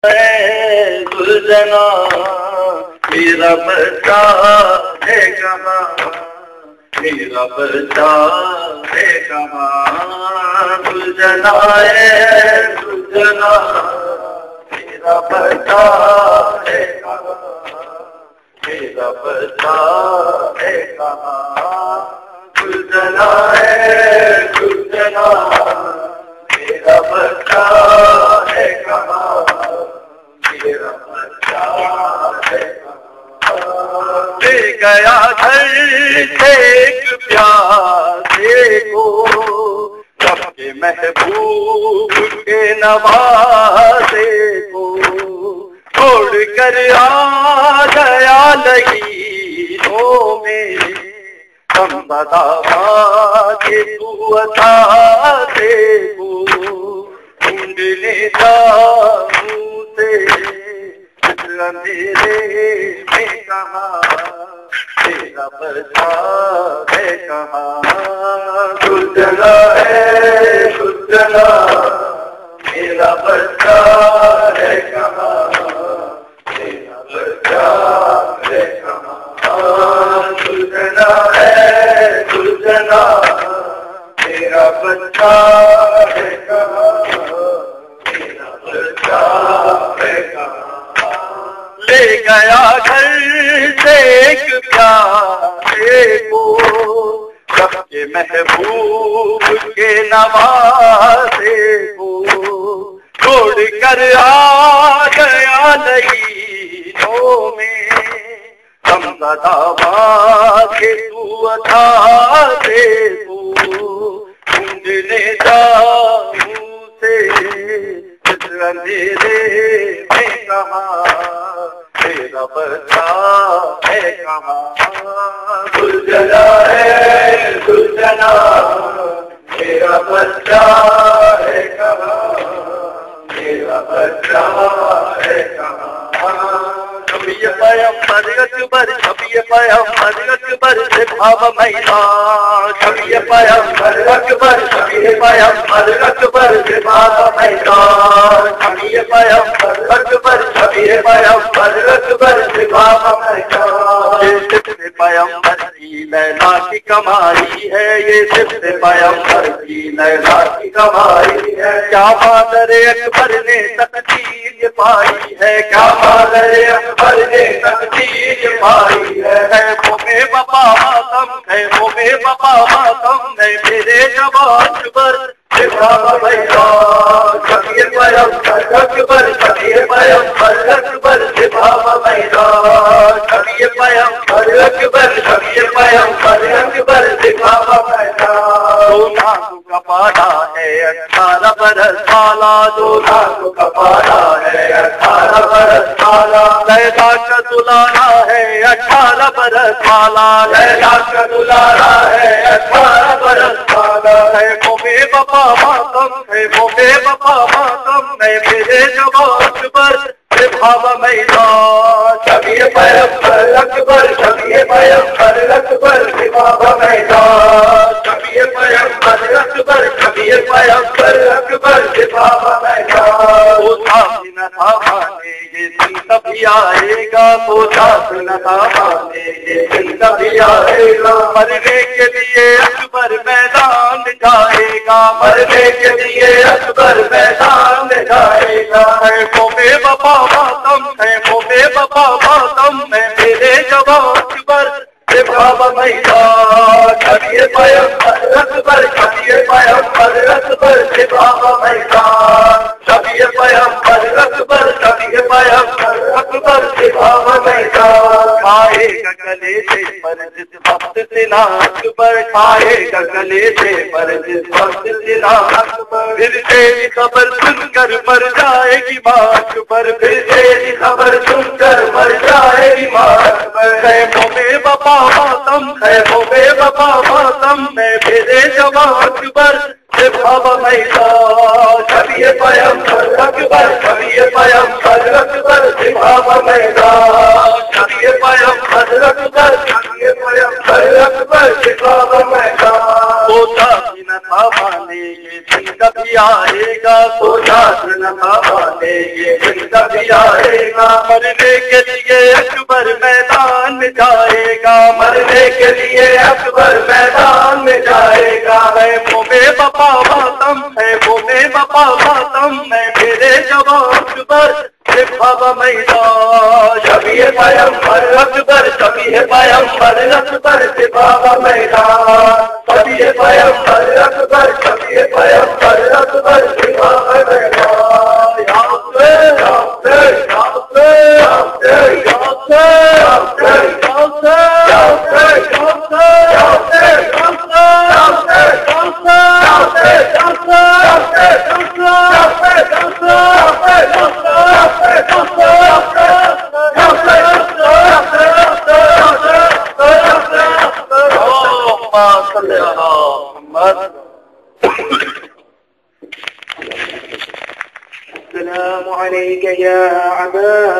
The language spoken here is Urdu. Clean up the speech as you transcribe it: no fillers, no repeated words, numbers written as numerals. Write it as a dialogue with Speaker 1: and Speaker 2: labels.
Speaker 1: سلجنا میرا بچہ ہے کہاں، میرا بچہ ہے کہاں، سلجنا ہے سلجنا میرا بچہ ہے کہاں، میرا بچہ ہے کہاں، سلجنا ہے سلجنا میرا بچہ ہے کہاں، میرا بچہ ہے کہاں۔ لے گیا گھر سے ایک پیاسے کو، رب کے محبوب کے نوازے کو، چھوڑ کر آ گیا لگیروں میں، ہم بتا کے تو عطا سے کو، ڈھونڈنے جاؤں سے اندھیرے میں کہاں، تیرا بچہ ہے کہاں، سلجنا ہے سلجنا میرا بچہ ہے کہاں، میرا بچہ ہے کہاں، سلجنا ہے سلجنا میرا بچہ ہے کہاں، میرا بچہ ہے کہاں۔ لے گیا گھر سے ایک پیاسے کو، رب کے محبوب کے نوازے کو، چھوڑ کر آ گیا لگیروں میں، ہم زدہ کے تو عطا سے کو، ڈھونڈنے جاؤں سے اندھیرے میں کہاں، تیرا بچہ ہے کہاں، سلجنا ہے سلجنا میرا بچہ ہے کہاں، میرا بچہ ہے کہاں۔ شبی پیغمبر اکبر شبی پیغمبر اکبر سے بھاو میدان، شبی پیغمبر اکبر شبی پیغمبر اکبر سے بھاو میدان، شبی پیغمبر اکبر شبی پیغمبر اکبر سے بھاو میدان۔ یہ صرف پیغمبر کی لیلا کی کمائی ہے، یہ صرف پیغمبر کی لیلا کی کمائی ہے، کیا مادر اکبر نے تقدیر پائی ہے، کیا مادر اکبر نے تقدیر پائی ہے، میں وفا ماتم ہے وہ میں وفا ماتم ہے میرے جوان پر بھاو میدان، شبی پیغمبر اکبر شبی پیغمبر اکبر سے بھاو میدان، شبی پیغمبر اکبر شبی پیغمبر اکبر سے بھاو میدان۔ دو نازوں کا پالا ہے 18 برس والا، دو نازوں کا پالا ہے 18 برس والا، لیلا کا دلانا ہے 18 برس والا، لیلا کا دلانا ہے 18 برس والا، ہے وہ بے وفا ماتم ہے وہ بے وفا ماتم ہے میرے جوان پر بھاو میدان، شبی پیغمبر اکبر شبی پیغمبر اکبر سے بھاو میدان، شبی پیغمبر اکبر شبی پیغمبر اکبر سے بھاو میدان۔ وہ ساتھ نہ تھا مانے یہ دن کبھی آئے گا، وہ ساتھ نہ تھا مانے یہ دن کبھی آئے گا، مرنے کے لیے اکبر میدان جائے گا، مرنے کے لیے اکبر میدان جائے گا، ہے وہ بے وفا ماتم ہے وہ بے وفا ماتم ہے میرے جوان پر بھاو میدان، شبی پیغمبر اکبر شبی پیغمبر اکبر سے بھاو میدان، شبی پیغمبر اکبر شبی پیغمبر اکبر سے بھاو میدان۔ کھائے گا گلے سے پر جس وقت سنا اکبر، کھائے گا گلے سے پر جس وقت سنا اکبر، پھر تیری خبر سن کر مر جائے گی ماں اکبر، پھر تیری خبر سن کر مر جائے گی ماں اکبر، ہے وہ بے وفا ماتم ہے وہ بے وفا ماتم ہے میرے جوان اکبر سے بھاو میدان، شبی پیغمبر اکبر شبی پیغمبر اکبر سے بھاو میدان، شبی پیغمبر اکبر شبی پیغمبر اکبر سے بھاو میدان۔ سوچا بھی نہ تھا مانے یہ دن کبھی آئے گا، سوچا بھی نہ تھا مانے یہ دن تب آئے گا، مرنے کے لیے اکبر میدان میں جائے گا، مرنے کے لیے اکبر میدان میں جائے گا، ہے وہ میں بپا ماتم، ہے وہ میں بپا ماتم، میں میرے جواب اکبر بابا میدان، شبیہ پیغمبر اکبر، شبیہ پیغمبر اکبر سے بابا میدان، شبیہ پیغمبر اکبر، شبیہ پیغمبر اکبر سے بابا میدان، یا حسین یا حسین یا حسین یا حسین یا حسین یا حسین یا حسین یا حسین یا السلام عليك يا عبا